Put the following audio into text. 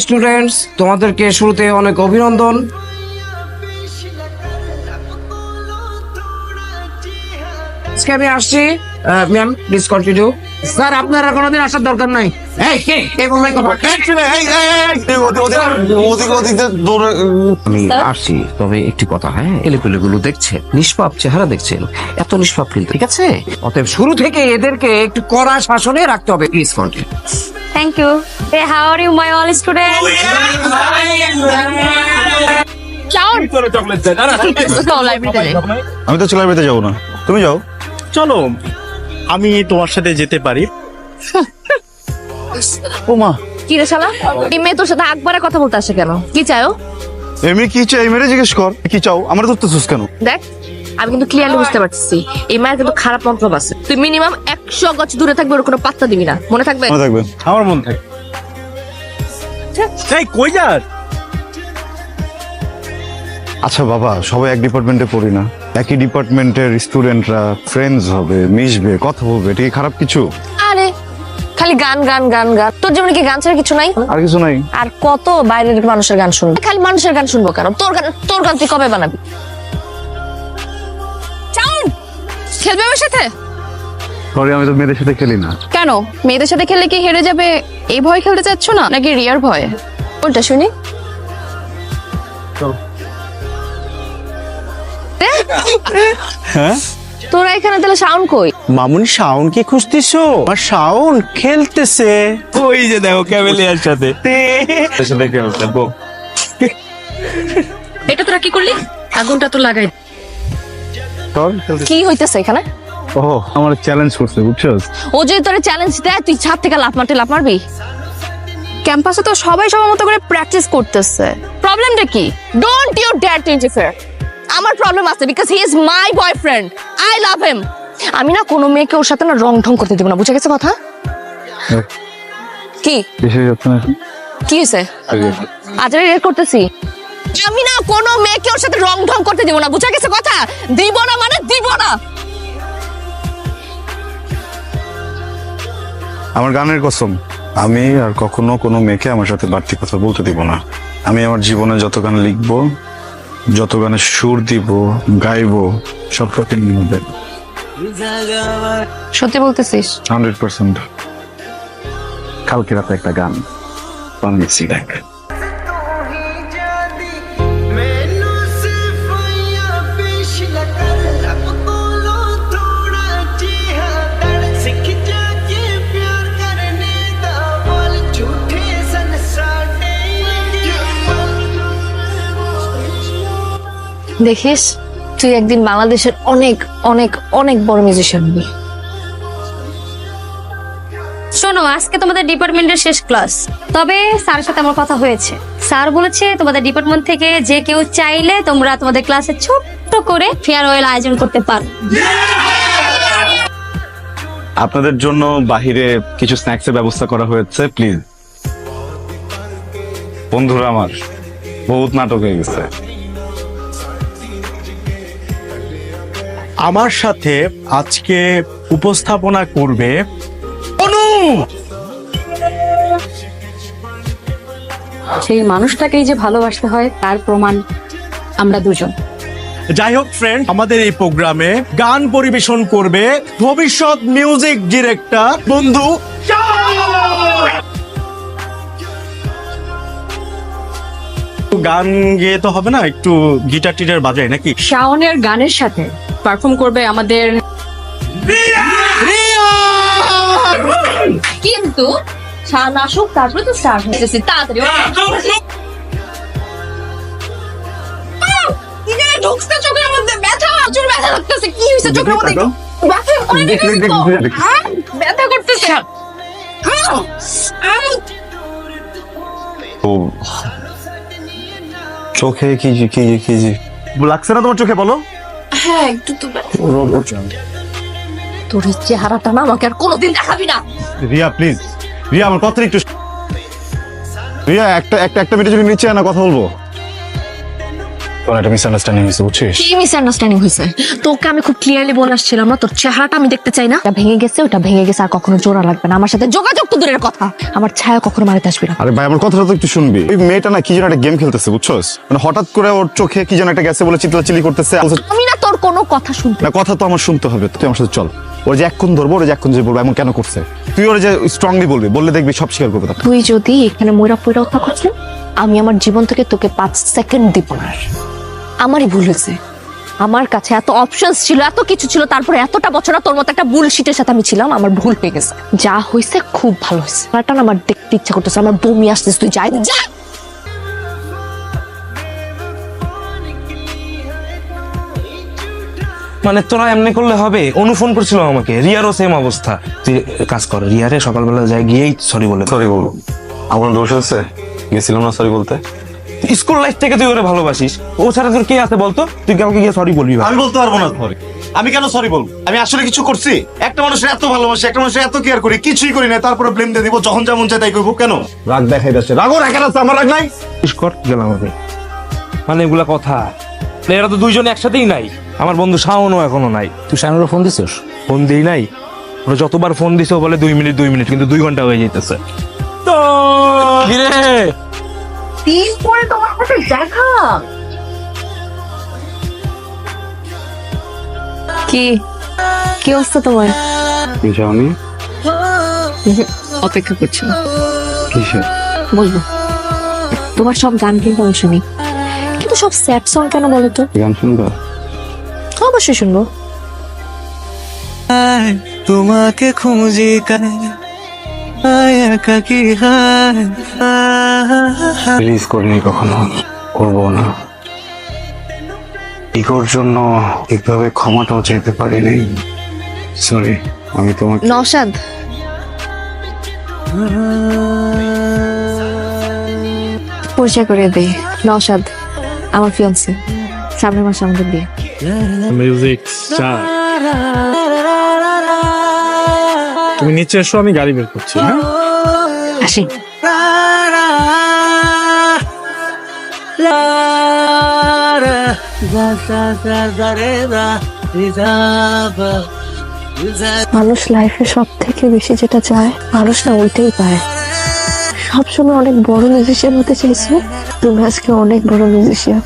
Students, তোমাদেরকে শুরুতে অনেক অভিনন্দন। আজকে আমি আসছি। Ma'am please continue. স্যার আপনার আর কোনোদিন আসার দরকার নাই। আমি আসছি, তবে একটি কথা, হ্যাঁ, এলেপেলেগুলো দেখছেন, নিষ্পাপ চেহারা দেখছেন, এত নিষ্পাপ কিন্তু, ঠিক আছে? অতএব শুরু থেকে এদেরকে একটু কড়া শাসনে রাখতে হবে। Please continue. Thank you. Hey, how are you, my all students? Ciao. Go library. আমি তো লাইব্রেরিতে যাবো না, তুমি যাও। চলো আমি তোমার সাথে যেতে পারি। ও মা, কি রে শালা? এই মেয়ে তোর সাথে আকবারে কথা বলতে আসে কেন? কি চাও? এমনি কি চাই মেরে জিজ্ঞেস কর, কি চাও? আমার ধরতেছিস কেন? দেখ, আমি কিন্তু ক্লিয়ারলি বুঝতে পারছি এই মায়ের কিন্তু খারাপ মন্তব্য আছে। তুই মিনিমাম 100 গজ দূরে থাকবে, ওর কোনো পাত্তা দিবি না, মনে থাকবে? মনে থাকবে। আমার মন থাকে। এই কই যাস? আচ্ছা বাবা, সবাই এক ডিপার্টমেন্টে পড়ি না? একই ডিপার্টমেন্টের স্টুডেন্টরা ফ্রেন্ডস হবে, মিশবে, কথা বলবে, এটা কি খারাপ কিছু? আরে খালি গান গান গান গান, তোর জীবনে কি গান ছাড়া কিছু নাই? আর কিছু নাই। আর কত বাইরের মানুষের গান শুনবো? খালি মানুষের গান শুনবো কেন? তোর গান তুই কবে বানাবি? চাউন খেলবে আমার সাথে? সরি, আমি তো মেয়েদের সাথে খেলি না। কেন? মেয়েদের সাথে খেললে কি হেরে যাবে এই ভয় খেলতে চাচ্ছ না, নাকি রিয়ার ভয়? কোনটা শুনি? হ্যাঁ তোরা এখানে তাহলে সাউন্ড কই? মামুনি শাওন কি খুঁজতেছো? আর শাওন খেলতেছে ওই যে দেখো ক্যামেলিয়ার সাথে। এটা তোরা কি করলি? আগুনটা তো লাগাই। তোর কি হইতেছে এখানে? ও আমার চ্যালেঞ্জ করছে, বুঝছস? ও যদি তোরে চ্যালেঞ্জ দেয়, তুই ছাদ থেকে লাফ মারবি? ক্যাম্পাসে তো সবাই সবার মতো করে প্র্যাকটিস করতেছে, প্রবলেমটা কি? Don't you dare to interfere. আমার প্রবলেম আছে, because he is my boyfriend, I love him. আমি না কোনো মেয়েকে ওর সাথে না রং ঢং করতে দেব না, বুঝে গেছে কথা? কি বেশি যাচ্ছে না। কি হয়েছে? আজ আমি রেড করতেছি। আমি না কোনো মেয়েকে ওর সাথে রং ঢং করতে দেব না, বুঝে গেছে কথা? দিব না মানে দিব না। আমার গানের কসম, আমি আর কখনো কোনো মেয়েকে আমার সাথে বাড়তি কথা বলতে দিব না। আমি আমার জীবনে যত গান লিখবো, যত গানে সুর দিব, গাইবো, সব প্রতিদিন হবে। সত্যি বলতেছিস? 100%। কালকে রাতে একটা গান বানিয়েছি, দেখ। দেখিস, তুই একদিন বাংলাদেশের অনেক অনেক অনেক বড় মিউজিশিয়ান হবি। শোনো, আজকে তোমাদের ডিপার্টমেন্টের শেষ ক্লাস, তবে স্যারের সাথে আমার কথা হয়েছে। স্যার বলেছে তোমাদের ডিপার্টমেন্ট থেকে যে কেউ চাইলে তোমরা তোমাদের ক্লাসে ছোট্ট করে ফেয়ারওয়েল আয়োজন করতে পারো। আপনাদের জন্য বাহিরে কিছু স্ন্যাক্সের ব্যবস্থা করা হয়েছে, প্লিজ। বন্ধুরা আমার বহুত নাটক হয়ে গেছে। আমার সাথে আজকে উপস্থাপনা করবে অনু। সেই মানুষটাকেই যে ভালোবাসতে হয় তার প্রমাণ আমরা দুজন। যাই হোক ফ্রেন্ড, আমাদের এই প্রোগ্রামে গান পরিবেশন করবে ভবিষ্যৎ মিউজিক ডিরেক্টর বন্ধু। গান গেয়ে তো হবে না, একটু গিটার টিটার বাজায় নাকি? শাওনের গানের সাথে পারফর্ম করবে আমাদের, কিন্তু শাওন আসুক তারপরে তো স্টার্ট হয়েছে। তাড়াতাড়ি ঢুকছে চোখের মধ্যে, ব্যথা, প্রচুর ব্যথা লাগতেছে। কি হয়েছে চোখের মধ্যে? ব্যথা ব্যথা করতেছে। ও চোখে কি কি কি লাগছে না তোমার চোখে? বলো। হ্যাঁ একটু তো। তোর এই চেহারাটা না আমাকে আর কোনোদিন দেখাবি না। রিয়া প্লিজ, রিয়া আমার কথা একটু। রিয়া একটা মিনিট যদি নিচে না কথা বলবো। তোর একটা মিসআন্ডারস্ট্যান্ডিং হয়েছে বুঝছিস? কি মিসআন্ডারস্ট্যান্ডিং হয়েছে? তোকে আমি খুব ক্লিয়ারলি বলে আসছিলাম না, তোর চেহারাটা আমি দেখতে চাই না। এটা ভেঙে গেছে, ওটা ভেঙে গেছে, আর কখনো জোড়া লাগবে না। আমার সাথে যোগাযোগ তো দূরের কথা, আমার ছায়া কখনো মারিতে আসবি না। আরে ভাই আমার কথাটা তো একটু শুনবি। ওই মেয়েটা না কি যেন একটা গেম খেলতেছে বুঝছস, মানে হঠাৎ করে ওর চোখে কি যেন একটা গেছে বলে চিল্লাচিল্লি করতেছে। আমি না তোর কোনো কথা শুনতে। না কথা তো আমার শুনতে হবে, তুই আমার সাথে চল। ওর যে এক্ষুন ধরবো, ওর যে এক্ষুন যে বলবো এমন কেন করছে, তুই ওর যে স্ট্রংলি বলবি, বললে দেখবি সব স্বীকার করবে। তুই যদি এখানে ময়রা পয়রা কথা করছিস, আমি আমার জীবন থেকে তোকে 5 সেকেন্ড দিব না। আমারই ভুল হয়েছে, আমার কাছে এত অপশনস ছিল, এত কিছু ছিল, তারপরে এতটা বছর তোর মতো একটা বুলশিটের সাথে আমি ছিলাম। আমার ভুল হয়ে গেছে, যা হয়েছে খুব ভালো হয়েছে। আমার দেখতে ইচ্ছা করতেছে, আমার বমি আসতেছে। তুই যাই যা। মানে তোরা এমনি করলে হবে? অনু ফোন করছিল আমাকে, রিয়ারও সেম অবস্থা। তুই কাজ কর, রিয়ারে সকালবেলা যাই গিয়েই সরি বলে। সরি বলবো? আমার দোষ আছে, গেছিলাম না সরি বলতে। স্কুল লাইফ থেকে তুই ওরে ভালোবাসিস, ও ছাড়া তোর কে আছে বলতো? তুই কাউকে গিয়ে সরি বলবি? আমি বলতে পারবো না সরি। আমি কেন সরি বলবো? আমি আসলে কিছু করছি? একটা মানুষের এত ভালোবাসি, একটা মানুষের এত কেয়ার করি, কিছুই করি না, তারপরে ব্লেম দিয়ে দিব, যখন যেমন চাই তাই করবো। কেন রাগ দেখাই যাচ্ছে? রাগও রাখেন আছে, আমার রাগ নাই। কর গেলাম আমি। মানে এগুলা কথা, এরা তো দুইজন একসাথেই নাই। আমার বন্ধু শাওনও এখনো নাই। তুই শানুরও ফোন দিছিস? ফোন দিই নাই, ওরা যতবার ফোন দিছে ও বলে 2 মিনিট 2 মিনিট, কিন্তু 2 ঘন্টা হয়ে যেতেছে। তো কিরে দিন পরে তোমার সাথে দেখা। কি কি অবস্থা তোমার? যাওনি? অপেক্ষা করছি, কিসে? বলবো। তোমার সব গান কিন্তু আমি শুনি, কিন্তু সব স্যাড সং কেন বলো তো? গান শুনবা? অবশ্যই শুনবো। তোমাকে খুঁজি রিলিজ করিনি কখনো, করবো না। ইগোর জন্য ঠিকভাবে ক্ষমাটাও চাইতে পারিনি। সরি, আমি তোমাকে নওশাদ, পরিচয় করে দেই। নওশাদ আমার ফিয়ান্সে, সামনের মাসে আমাদের বিয়ে। মিউজিক স্টার, তুমি নিচে এসো, আমি গাড়ি বের করছি। হ্যাঁ আসি। মানুষ লাইফে সব থেকে বেশি যেটা চায়, মানুষ না ওইটাই পায়। সবসময় অনেক বড় মিউজিশিয়ান হতে চাইছো, তুমি আজকে অনেক বড় মিউজিশিয়ান।